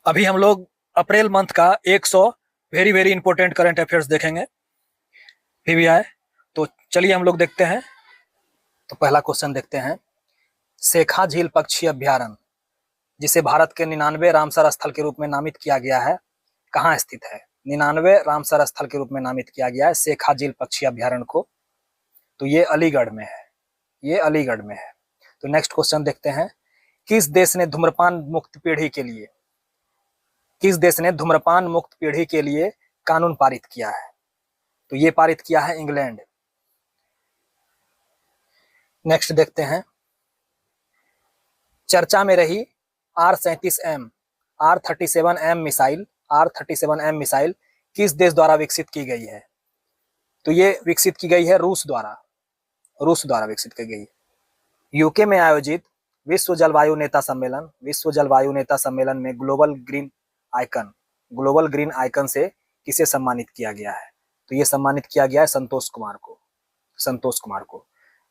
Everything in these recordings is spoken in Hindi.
अभी हम लोग अप्रैल मंथ का 100 very very important current affairs देखेंगे पीवीआई। तो चलिए हम लोग देखते हैं। तो पहला क्वेश्चन देखते हैं। शेखा झील पक्षी अभ्यारण्य, जिसे भारत के 99 रामसर स्थल के रूप में नामित किया गया है, कहाँ स्थित है? 99 रामसर स्थल के रूप में नामित किया गया है शेखा झील पक्षी अभ्यारण्य को। तो ये अलीगढ़ में है, ये अलीगढ़ में है। तो नेक्स्ट क्वेश्चन देखते हैं। किस देश ने धूम्रपान मुक्त पीढ़ी के लिए कानून पारित किया है? तो ये पारित किया है इंग्लैंड। नेक्स्ट देखते हैं। चर्चा में रही R-37M R-37M मिसाइल किस देश द्वारा विकसित की गई है? तो ये विकसित की गई है रूस द्वारा विकसित की गई है। यूके में आयोजित विश्व जलवायु नेता सम्मेलन में ग्लोबल ग्रीन आइकन से किसे सम्मानित किया गया है? तो ये सम्मानित किया गया है संतोष कुमार को।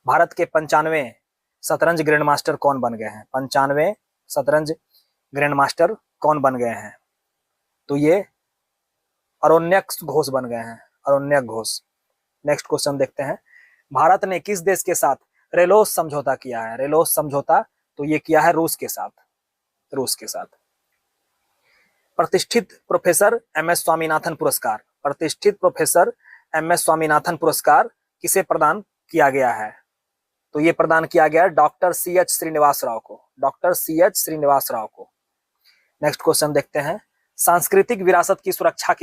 भारत के 95 शतरंज ग्रैंड मास्टर कौन बन गए हैं? 95 शतरंज ग्रैंड मास्टर कौन बन गए हैं? तो ये अरोन्यक घोष बन गए हैं, अरोन्यक घोष। नेक्स्ट क्वेश्चन देखते हैं। भारत ने किस देश के साथ रेलोस समझौता किया है? रेलोस समझौता तो ये किया है रूस के साथ। प्रतिष्ठित प्रोफेसर एम एस स्वामीनाथन पुरस्कार किसे प्रदान किया गया है? तो ये प्रदान किया गया है डॉक्टर CH श्रीनिवास राव को। नेक्स्ट क्वेश्चन देखते हैं। सांस्कृतिक विरासत की सुरक्षा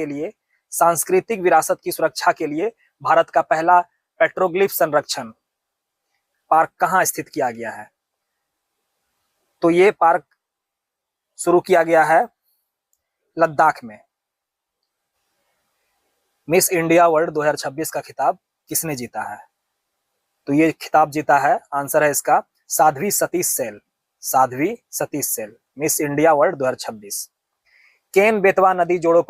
के लिए भारत का पहला पेट्रोग्लिफ संरक्षण पार्क कहाँ स्थित किया गया है? तो ये पार्क शुरू किया गया है लद्दाख में। मिस इंडिया वर्ल्ड 2026 का खिताब किसने जीता है? तो ये खिताब जीता है, आंसर है इसका Sadhvi Satish Sail, miss India world 2026। Ken Betwa नदी जोड़ो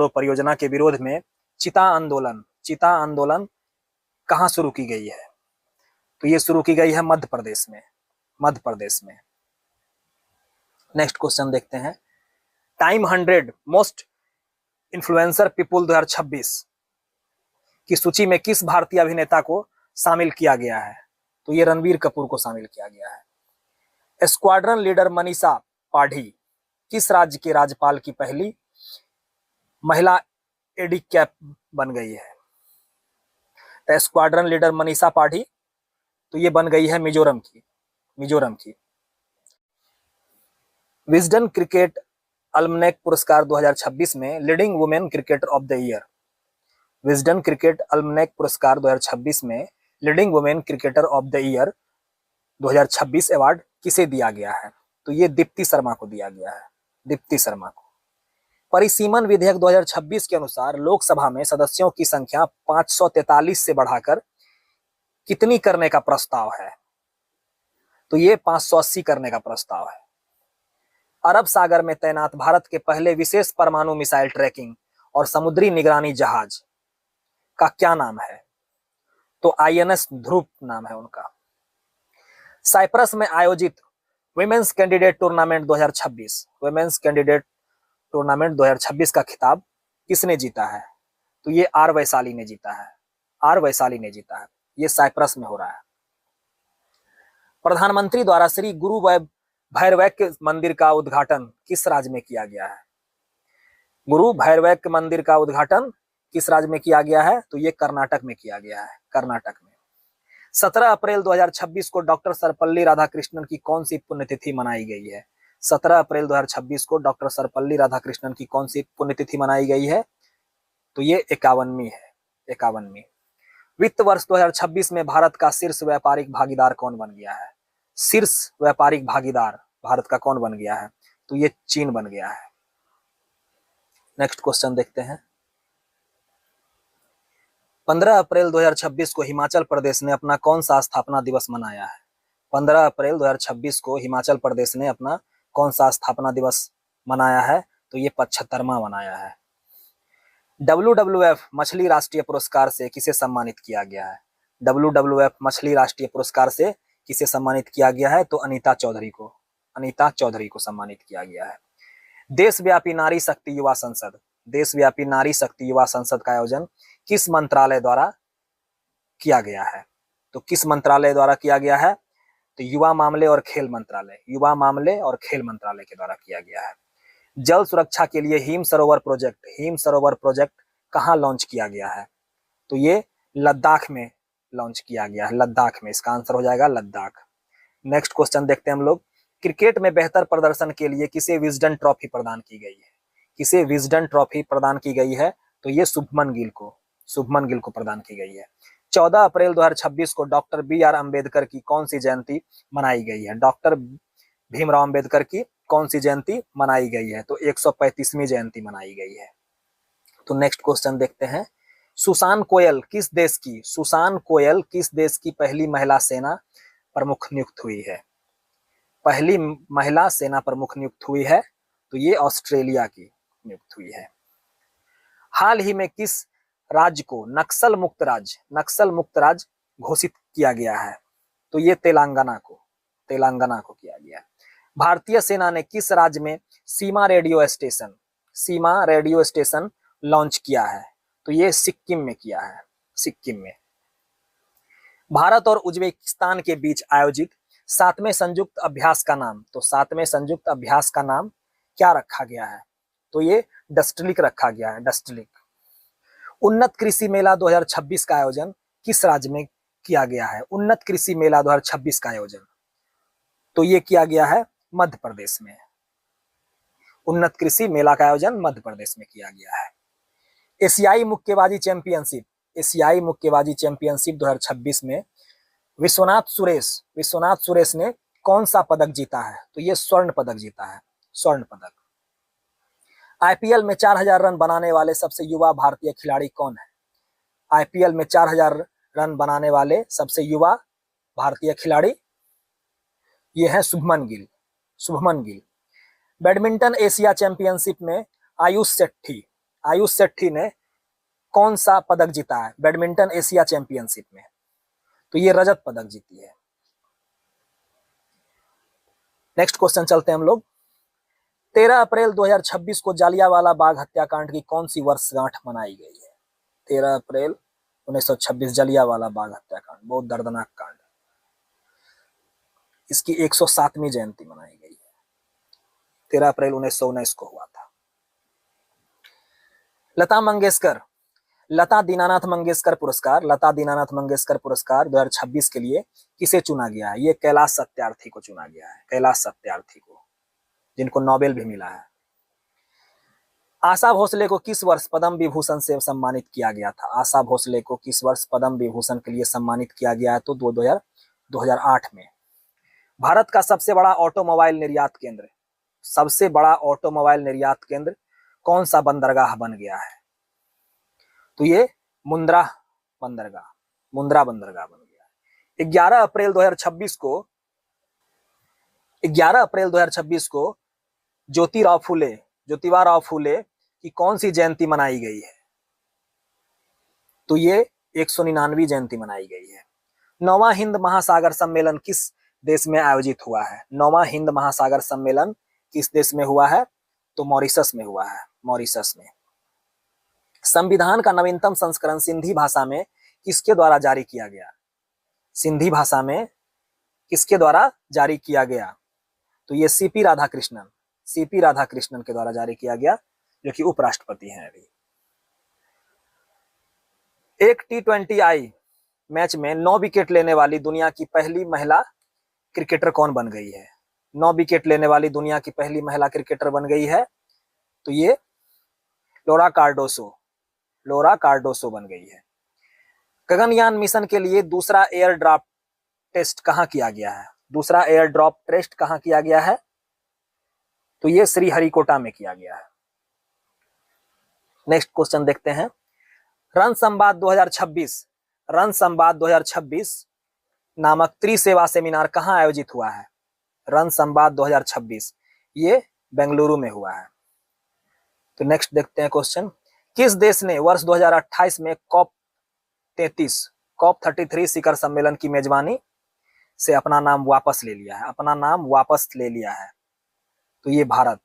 परियोजना के विरोध में चिता आंदोलन कहाँ शुरू की गई है? तो ये शुरू की गई है मध्य प्रदेश में। नेक्स्ट क्वेश्चन देखते हैं। टाइम 100 मोस्ट इन्फ्लुएंसर पीपुल 2026 की सूची में किस भारतीय अभिनेता को शामिल किया गया है? तो ये रणबीर कपूर को शामिल किया गया है। स्क्वाड्रन लीडर मनीषा पाढ़ी किस राज्य के राज्यपाल की पहली महिला एडीकैप बन गई है? तो स्क्वाड्रन लीडर मनीषा पाढ़ी तो ये बन गई है मिजोरम की। विजडन क्रिकेट अल्मनैक पुरस्कार 2026 में leading women cricketer of the year, Wisden cricket almanac पुरस्कार 2026 में leading women cricketer of the year 2026 award किसे दिया गया है? तो ये दीप्ति शर्मा को दिया गया है, परिसीमन विधेयक 2026 के अनुसार लोकसभा में सदस्यों की संख्या 543 से बढ़ाकर कितनी करने का प्रस्ताव है? तो ये 580 करने का प्रस्ताव है। अरब सागर में तैनात भारत के पहले विशेष परमाणु मिसाइल ट्रैकिंग और समुद्री निगरानी जहाज का क्या नाम है? तो INS ध्रुव नाम है उनका। साइप्रस में आयोजित वुमेन्स कैंडिडेट टूर्नामेंट 2026 का खिताब किसने जीता है? तो ये R वैशाली ने जीता है। ये साइप्रस में हो रहा है। प्रधानमंत्री द्वारा श्री गुरु भैरवैक्य मंदिर का उद्घाटन किस राज्य में किया गया है? गुरु भैरवैक्य मंदिर का उद्घाटन किस राज्य में किया गया है? तो ये कर्नाटक में किया गया है, 17 अप्रैल 2026 को डॉक्टर सर्वपल्ली राधाकृष्णन की कौन सी पुण्यतिथि मनाई गई है? 17 अप्रैल 2026 को डॉक्टर सर्वपल्ली राधाकृष्णन की कौन सी पुण्यतिथि मनाई गई है? तो ये 51वीं है। वित्त वर्ष 2026 में भारत का शीर्ष व्यापारिक भागीदार कौन बन गया है? शीर्ष व्यापारिक भागीदार भारत का कौन बन गया है? तो ये चीन बन गया है। नेक्स्ट क्वेश्चन देखते हैं। 15 अप्रैल 2026 को हिमाचल प्रदेश ने अपना कौन सा स्थापना दिवस मनाया है? 15 अप्रैल 2026 को हिमाचल प्रदेश ने अपना कौन सा स्थापना दिवस मनाया है? तो ये 75वां मनाया है। WWF मछली राष्ट्रीय पुरस्कार से किसे सम्मानित किया गया है? WWF मछली राष्ट्रीय पुरस्कार से किसे सम्मानित किया गया है? तो अनीता चौधरी को। अनीता चौधरी को सम्मानित किया गया है। देशव्यापी नारी शक्ति युवा संसद, देशव्यापी नारी शक्ति युवा संसद का आयोजन किस मंत्रालय द्वारा किया गया है? तो किस मंत्रालय द्वारा किया गया है? तो युवा मामले और खेल मंत्रालय, युवा मामले और खेल मंत्रालय के द्वारा किया गया है। जल सुरक्षा के लिए हिम सरोवर प्रोजेक्ट कहाँ लॉन्च किया गया है? तो ये लद्दाख में लॉन्च किया गया है, लद्दाख में। इसका आंसर हो जाएगा लद्दाख। नेक्स्ट क्वेश्चन देखते हैं हम लोग। क्रिकेट में बेहतर प्रदर्शन के लिए किसे विजडन ट्रॉफी प्रदान की गई है? किसे विजडन ट्रॉफी प्रदान की गई है? तो ये शुभमन गिल को प्रदान की गई है। 14 अप्रैल 2026 को डॉक्टर B.R. अम्बेडकर की कौन सी जयंती मनाई गई है? डॉक्टर भीमराव अम्बेडकर की कौन सी जयंती मनाई गई है? तो 135वीं जयंती मनाई गई है। तो नेक्स्ट क्वेश्चन देखते हैं। सुसान कोयल किस देश की पहली महिला सेना प्रमुख नियुक्त हुई है? पहली महिला सेना प्रमुख नियुक्त हुई है, तो ये ऑस्ट्रेलिया की नियुक्त हुई है। हाल ही में किस राज्य को नक्सल मुक्त राज्य घोषित किया गया है? तो ये तेलंगाना को किया गया है। भारतीय सेना ने किस राज्य में सीमा रेडियो स्टेशन लॉन्च किया है? तो ये सिक्किम में किया है, सिक्किम में। भारत और उज्बेकिस्तान के बीच आयोजित 7वें संयुक्त अभ्यास का नाम, तो 7वें संयुक्त अभ्यास का नाम क्या रखा गया है? तो ये डस्टलिक रखा गया है, डस्टलिक। उन्नत कृषि मेला 2026 का आयोजन किस राज्य में किया गया है? उन्नत कृषि मेला 2026 का आयोजन, तो ये किया गया है मध्य प्रदेश में। उन्नत कृषि मेला का आयोजन मध्य प्रदेश में किया गया है। एशियाई मुक्केबाजी चैंपियनशिप 2026 में विश्वनाथ सुरेश ने कौन सा पदक जीता है? तो ये स्वर्ण पदक जीता है, स्वर्ण पदक। आईपीएल में 4000 रन बनाने वाले सबसे युवा भारतीय खिलाड़ी कौन है? आईपीएल में 4000 रन बनाने वाले सबसे युवा भारतीय खिलाड़ी ये है Shubman Gill. Badminton Asia championship में आयुष शेट्टी ने कौन सा पदक जीता है बैडमिंटन एशिया चैंपियनशिप में? तो ये रजत पदक जीती है। नेक्स्ट क्वेश्चन चलते हैं हम लोग। 13 अप्रैल 2026 को जालियांवाला बाग हत्याकांड की कौन सी वर्षगांठ मनाई गई है? 13 अप्रैल 1926 जालियांवाला बाग हत्याकांड, बहुत दर्दनाक कांड, इसकी 107वीं जयंती मनाई गई है। 13 अप्रैल 1919 को हुआ था। लता दीनानाथ मंगेशकर पुरस्कार 2026 के लिए किसे चुना गया है? ये कैलाश सत्यार्थी को चुना गया है, कैलाश सत्यार्थी को, जिनको नोबेल भी मिला है। आशा भोसले को किस वर्ष पद्म विभूषण से सम्मानित किया गया था? आशा भोसले को किस वर्ष पद्म विभूषण के लिए सम्मानित किया गया है? तो 2008 में। भारत का सबसे बड़ा ऑटोमोबाइल निर्यात केंद्र कौन सा बंदरगाह बन गया है? तो ये मुंद्रा बंदरगाह बन गया है। 11 अप्रैल 2026 को ज्योतिबा राव फूले की कौन सी जयंती मनाई गई है? तो ये 199वीं जयंती मनाई गई है। 9वां हिंद महासागर सम्मेलन किस देश में आयोजित हुआ है? 9वां हिंद महासागर सम्मेलन किस देश में हुआ है? तो मॉरिशस में हुआ है, मॉरिशस में। संविधान का नवीनतम संस्करण सिंधी भाषा में किसके द्वारा जारी किया गया? सिंधी भाषा में किसके द्वारा जारी किया गया? तो ये सीपी राधाकृष्णन के द्वारा जारी किया गया, जो कि उपराष्ट्रपति हैं अभी। एक T20I मैच में 9 विकेट लेने वाली दुनिया की पहली महिला क्रिकेटर कौन बन गई है? 9 विकेट लेने वाली दुनिया की पहली महिला क्रिकेटर बन गई है, तो ये लोरा कार्डोसो बन गई है। गगनयान मिशन के लिए दूसरा एयर ड्रॉप टेस्ट कहां किया गया है? दूसरा एयर ड्रॉप टेस्ट कहां किया गया है? तो ये श्रीहरिकोटा में किया गया है। नेक्स्ट क्वेश्चन देखते हैं। रन संवाद 2026 नामक त्रिसेवा सेमिनार कहां आयोजित हुआ है? रन संवाद 2026 ये बेंगलुरु में हुआ है। तो नेक्स्ट देखते हैं क्वेश्चन। किस देश ने वर्ष 2028 में COP 33 शिखर सम्मेलन की मेजबानी से अपना नाम वापस ले लिया है, अपना नाम वापस ले लिया है? तो ये भारत।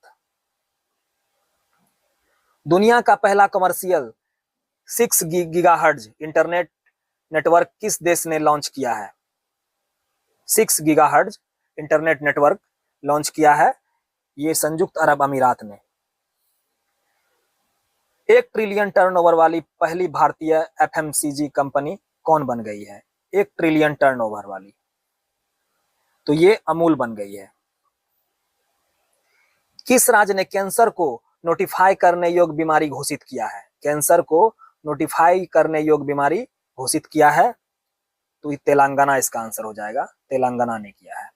दुनिया का पहला कमर्शियल 6 गीगाहर्ट्ज इंटरनेट नेटवर्क किस देश ने लॉन्च किया है? 6 गीगाहर्ट्ज इंटरनेट नेटवर्क लॉन्च किया है, ये संयुक्त अरब अमीरात ने। 1 ट्रिलियन टर्नओवर वाली पहली भारतीय एफएमसीजी कंपनी कौन बन गई है? 1 ट्रिलियन टर्नओवर वाली, तो ये अमूल बन गई है। किस राज्य ने कैंसर को नोटिफाई करने योग्य बीमारी घोषित किया है? कैंसर को नोटिफाई करने योग्य बीमारी घोषित किया है, तो ये तेलंगाना इसका आंसर हो जाएगा, तेलंगाना ने किया है।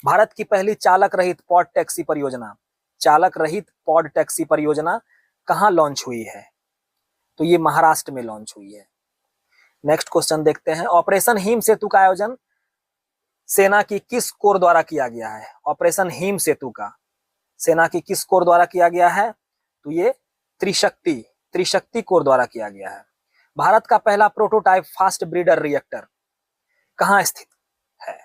भारत की पहली चालक रहित पॉड टैक्सी परियोजना, चालक रहित पॉड टैक्सी परियोजना कहां लॉन्च हुई है? तो ये महाराष्ट्र में लॉन्च हुई है। नेक्स्ट क्वेश्चन देखते हैं। ऑपरेशन हिम सेतु का आयोजन सेना की किस कोर द्वारा किया गया है? ऑपरेशन हिम सेतु का सेना की किस कोर द्वारा किया गया है? तो ये त्रिशक्ति कोर द्वारा किया गया है। भारत का पहला प्रोटोटाइप फास्ट ब्रीडर रिएक्टर कहां स्थित है?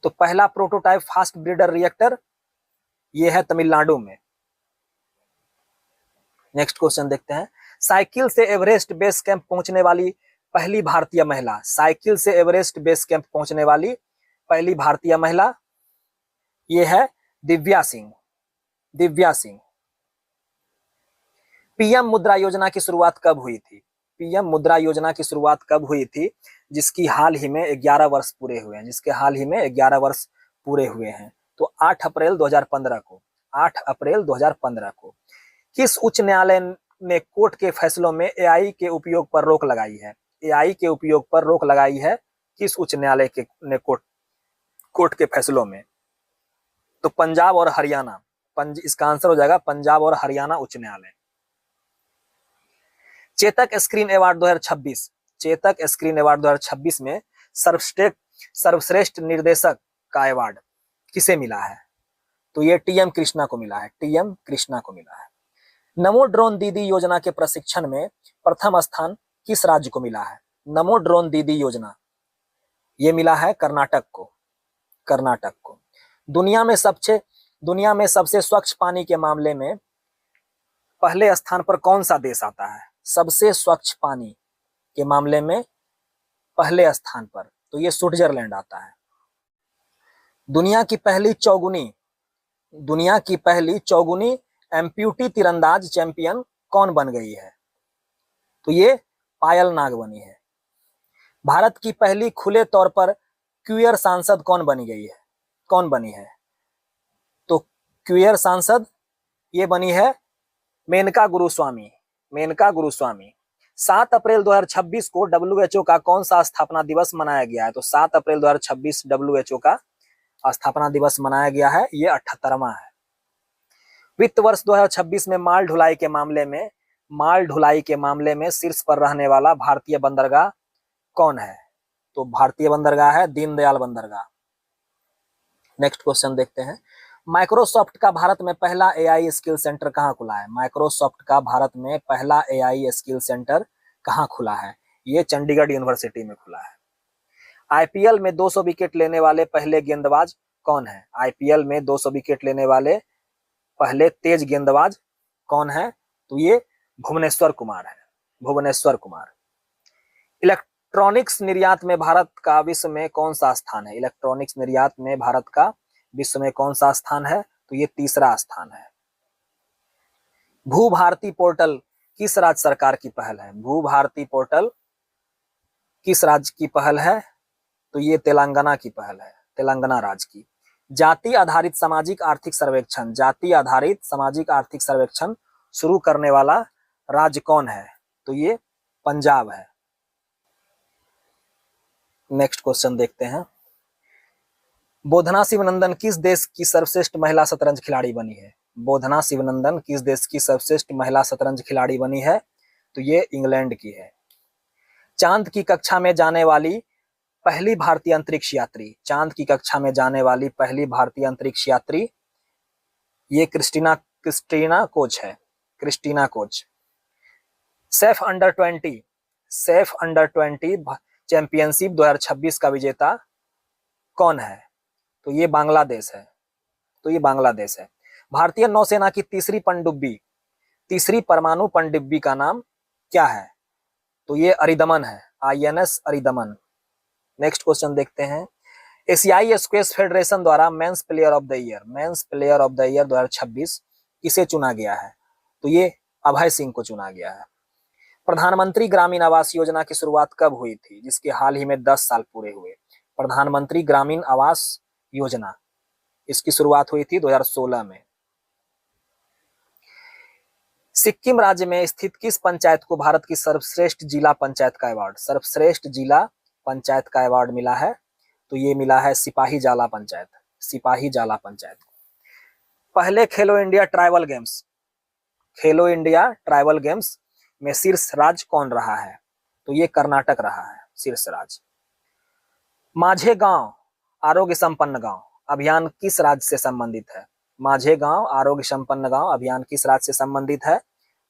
तो पहला प्रोटोटाइप फास्ट ब्रीडर रिएक्टर ये है तमिलनाडु में। नेक्स्ट क्वेश्चन देखते हैं। साइकिल से एवरेस्ट बेस कैंप पहुंचने वाली पहली भारतीय महिला, साइकिल से एवरेस्ट बेस कैंप पहुंचने वाली पहली भारतीय महिला ये है दिव्या सिंह। दिव्या सिंह। पीएम मुद्रा योजना की शुरुआत कब हुई थी? पीएम मुद्रा योजना की शुरुआत कब हुई थी? जिसकी हाल ही में 11 वर्ष पूरे हुए हैं, जिसके हाल ही में 11 वर्ष पूरे हुए हैं। तो 8 अप्रैल 2015 को, 8 अप्रैल 2015 को। किस उच्च न्यायालय ने कोर्ट के फैसलों में एआई के उपयोग पर रोक लगाई है? एआई के उपयोग पर रोक लगाई है किस उच्च न्यायालय के ने कोर्ट के फैसलों में? तो पंजाब और हरियाणा, इसका आंसर हो जाएगा पंजाब और हरियाणा उच्च न्यायालय। Chetak screen award 2026, Chetak screen award 2026 में सर्वश्रेष्ठ निर्देशक का अवार्ड किसे मिला है? तो ये टीएम कृष्णा को मिला है, टीएम कृष्णा को मिला है। नमो ड्रोन दीदी योजना के प्रशिक्षण में प्रथम स्थान किस राज्य को मिला है? नमो ड्रोन दीदी योजना ये मिला है कर्नाटक को, कर्नाटक को। दुनिया में सबसे स्वच्छ पानी के मामले में पहले स्थान पर कौन सा देश आता है? सबसे स्वच्छ पानी के मामले में पहले स्थान पर, तो ये स्विट्जरलैंड आता है। दुनिया की पहली चौगुनी एम्प्यूटी तीरंदाज चैंपियन कौन बन गई है? तो ये पायल नाग बनी है। भारत की पहली खुले तौर पर क्यूयर सांसद कौन बनी है? तो क्यूयर सांसद ये बनी है मेनका गुरुस्वामी, मेनका गुरुस्वामी। 7 अप्रैल 2026 को डब्ल्यूएचओ का कौन सा स्थापना दिवस मनाया गया है? तो 7 अप्रैल 2026 डब्ल्यूएचओ का स्थापना दिवस मनाया गया है, ये 78वां है। वित्त वर्ष 2026 में माल ढुलाई के मामले में शीर्ष पर रहने वाला भारतीय बंदरगाह कौन है? तो भारतीय बंदरगाह है दीनदयाल बंदरगाह। नेक्स्ट क्वेश्चन देखते हैं। माइक्रोसॉफ्ट का भारत में पहला एआई स्किल सेंटर कहां खुला है? माइक्रोसॉफ्ट का भारत में पहला एआई स्किल सेंटर कहां खुला है? ये चंडीगढ़ यूनिवर्सिटी में खुला है। आईपीएल में 200 विकेट लेने वाले पहले गेंदबाज कौन है? आईपीएल में 200 विकेट लेने वाले पहले तेज गेंदबाज कौन है? तो ये भुवनेश्वर कुमार है, भुवनेश्वर कुमार। इलेक्ट्रॉनिक्स निर्यात में भारत का विश्व में कौन सा स्थान है? इलेक्ट्रॉनिक्स निर्यात में भारत का विश्व में कौन सा स्थान है? तो ये तीसरा स्थान है। भू भारती पोर्टल किस राज्य सरकार की पहल है? भू भारती पोर्टल किस राज्य की पहल है? तो ये तेलंगाना की पहल है, तेलंगाना राज्य की। जाति आधारित सामाजिक आर्थिक सर्वेक्षण, जाति आधारित सामाजिक आर्थिक सर्वेक्षण शुरू करने वाला राज्य कौन है? तो ये पंजाब है। नेक्स्ट क्वेश्चन देखते हैं। बोधना शिवनंदन किस देश की सर्वश्रेष्ठ महिला शतरंज खिलाड़ी बनी है? बोधना शिवनंदन किस देश की सर्वश्रेष्ठ महिला शतरंज खिलाड़ी बनी है? तो ये इंग्लैंड की है। चांद की कक्षा में जाने वाली पहली भारतीय अंतरिक्ष यात्री, चांद की कक्षा में जाने वाली पहली भारतीय अंतरिक्ष यात्री ये क्रिस्टीना कोच है, Christina Koch. SAFF under 20 championship 2026 का विजेता कौन है? तो ये बांग्लादेश है। तो ये बांग्लादेश है। भारतीय नौसेना की तीसरी परमाणु पनडुब्बी का नाम क्या है? तो ये अरिदमन है, INS अरिदमन। नेक्स्ट क्वेश्चन देखते हैं। एशियाई स्क्वैश फेडरेशन द्वारा men's player of the year 2026 किसे चुना गया है? तो ये अभय सिंह को चुना गया है। प्रधानमंत्री ग्रामीण आवास योजना की शुरुआत कब हुई थी, जिसके हाल ही में 10 साल पूरे हुए? प्रधानमंत्री ग्रामीण आवास योजना, इसकी शुरुआत हुई थी 2016 में। सिक्किम राज्य में स्थित किस पंचायत को भारत की सर्वश्रेष्ठ जिला पंचायत का अवार्ड मिला है? तो ये मिला है सिपाही जाला पंचायत। पहले खेलो इंडिया ट्राइबल गेम्स में शीर्ष राज्य कौन रहा है? तो ये कर्नाटक रहा है शीर्ष राज्य। माझे गांव आरोग्य संपन्न गांव अभियान किस राज्य से संबंधित है? माझे गांव आरोग्य संपन्न गांव अभियान किस राज्य से संबंधित है?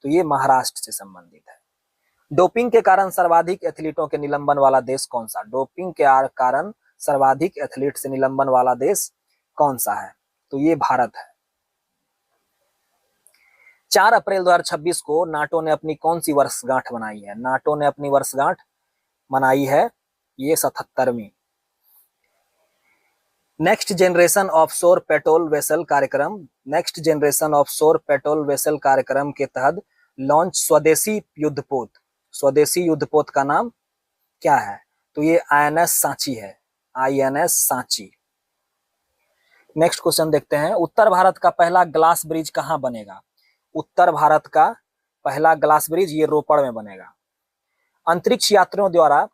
तो ये महाराष्ट्र से संबंधित है। डोपिंग के कारण सर्वाधिक एथलीटों के निलंबन वाला देश कौन सा? डोपिंग के कारण सर्वाधिक एथलीट से निलंबन वाला देश कौन सा है? तो ये भारत है। 4 अप्रैल 2026 को नाटो ने अपनी कौन सी वर्षगांठ मनाई है? नाटो ने अपनी वर्षगांठ मनाई है ये 77वीं। नेक्स्ट जनरेशन ऑफ शोर पेट्रोल वेसल कार्यक्रम के तहत लॉन्च स्वदेशी युद्धपोत का नाम क्या है? तो ये INS सांची है, INS सांची। नेक्स्ट क्वेश्चन देखते हैं। उत्तर भारत का पहला ग्लास ब्रिज कहां बनेगा? उत्तर भारत का पहला ग्लास ब्रिज ये रोपड़ में बनेगा। अंतरिक्ष यात्रियों द्वारा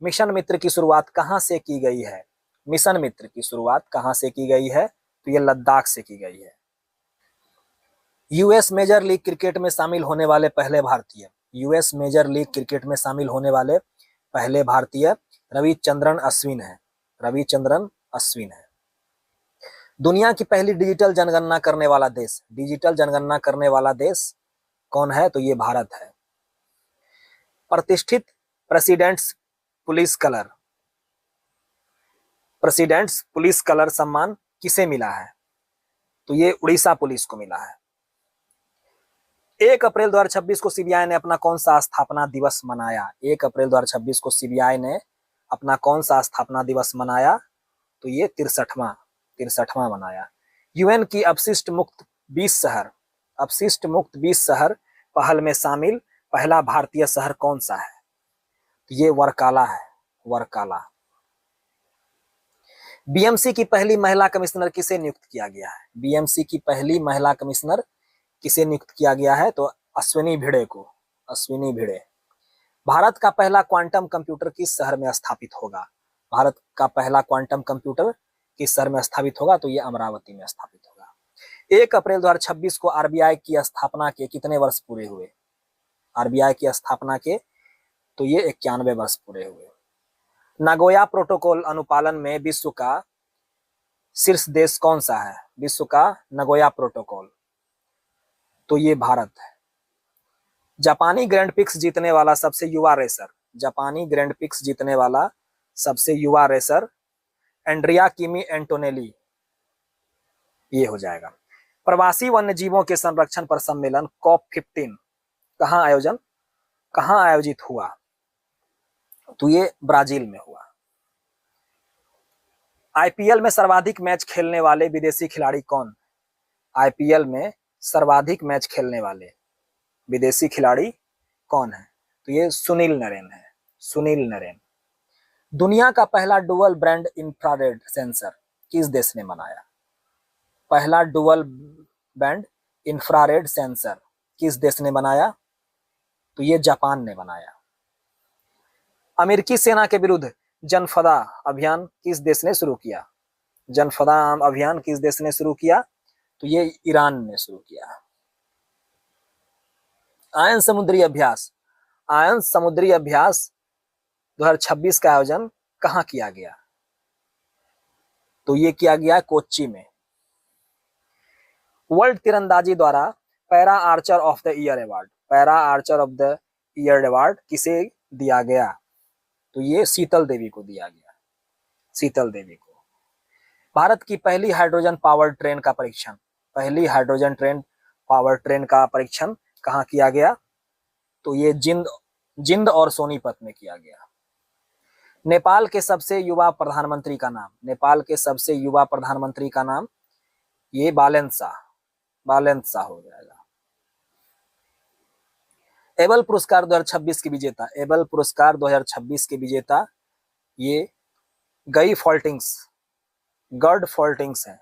मिशन मित्र की शुरुआत कहां से की गई है? मिशन मित्र की शुरुआत कहां से की गई है? तो ये लद्दाख से की गई है। US मेजर लीग क्रिकेट में शामिल होने वाले पहले भारतीय रविचंद्रन अश्विन है। दुनिया की पहली डिजिटल जनगणना करने वाला देश कौन है? तो ये भारत है। प्रतिष्ठित प्रेसिडेंट्स पुलिस कलर सम्मान किसे मिला है? तो ये उड़ीसा पुलिस को मिला है। 1 अप्रैल 2026 को सीबीआई ने अपना कौन सा स्थापना दिवस मनाया? 1 अप्रैल 2026 को सीबीआई ने अपना कौन सा स्थापना दिवस मनाया? तो ये 63वां मनाया। यूएन की अपशिष्ट मुक्त 20 शहर पहल में शामिल पहला भारतीय शहर कौन सा है? तो ये वर्काला है, वर्काला। बीएमसी की पहली महिला कमिश्नर किसे नियुक्त किया गया है? बीएमसी की पहली महिला कमिश्नर किसे नियुक्त किया गया है? तो अश्विनी भिड़े। भारत का पहला क्वांटम कंप्यूटर किस शहर में स्थापित होगा? भारत का पहला क्वांटम कंप्यूटर किस शहर में स्थापित होगा? तो ये अमरावती में स्थापित होगा। 1 अप्रैल 2026 को आरबीआई की स्थापना के कितने वर्ष पूरे हुए? आरबीआई की स्थापना के तो ये 91 वर्ष पूरे हुए। नागोया प्रोटोकॉल अनुपालन में विश्व का शीर्ष देश कौन सा है? विश्व का नागोया प्रोटोकॉल, तो ये भारत है। जापानी ग्रैंड पिक्स जीतने वाला सबसे युवा रेसर एंड्रिया किमी एंटोनेली, ये हो जाएगा। प्रवासी वन्य जीवों के संरक्षण पर सम्मेलन COP15 कहां आयोजित हुआ? तो ये ब्राजील में हुआ। आईपीएल में सर्वाधिक मैच खेलने वाले विदेशी खिलाड़ी कौन? आईपीएल में सर्वाधिक मैच खेलने वाले विदेशी खिलाड़ी कौन है? तो ये सुनील नरेन। दुनिया का पहला डुअल बैंड इंफ्रारेड सेंसर किस देश ने बनाया? पहला डुअल बैंड इंफ्रारेड सेंसर किस देश ने बनाया? तो ये जापान ने बनाया। अमेरिकी सेना के विरुद्ध जनफदा अभियान किस देश ने शुरू किया? तो ये ईरान ने शुरू किया। आयन समुद्री अभ्यास 2026 का आयोजन कहां किया गया? तो ये किया गया कोच्चि में। वर्ल्ड तीरंदाजी द्वारा para Archer of the year award किसे दिया गया? तो ये शीतल देवी को दिया गया, शीतल देवी को। भारत की पहली हाइड्रोजन पावर ट्रेन का परीक्षण, पहली हाइड्रोजन पावर ट्रेन का परीक्षण कहाँ किया गया? तो ये जिंद और सोनीपत में किया गया। नेपाल के सबसे युवा प्रधानमंत्री का नाम, नेपाल के सबसे युवा प्रधानमंत्री का नाम, ये बालेन शाह हो जाएगा। एबल पुरस्कार 2026 के विजेता, एबल पुरस्कार 2026 के विजेता ये गर्ड फॉल्टिंग्स हैं।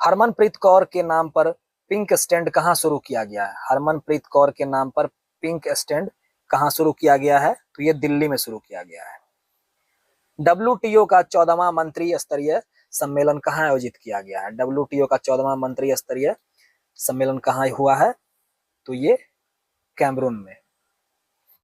हरमनप्रीत कौर के नाम पर पिंक स्टैंड कहाँ शुरू किया गया है? हरमनप्रीत कौर के नाम पर पिंक स्टैंड कहाँ शुरू किया गया है? तो ये दिल्ली में शुरू किया गया है। WTO का 14वां मंत्री स्तरीय सम्मेलन कहाँ आयोजित किया गया है? WTO का 14वां मंत्री स्तरीय सम्मेलन कहाँ हुआ है? तो ये कैमरून में।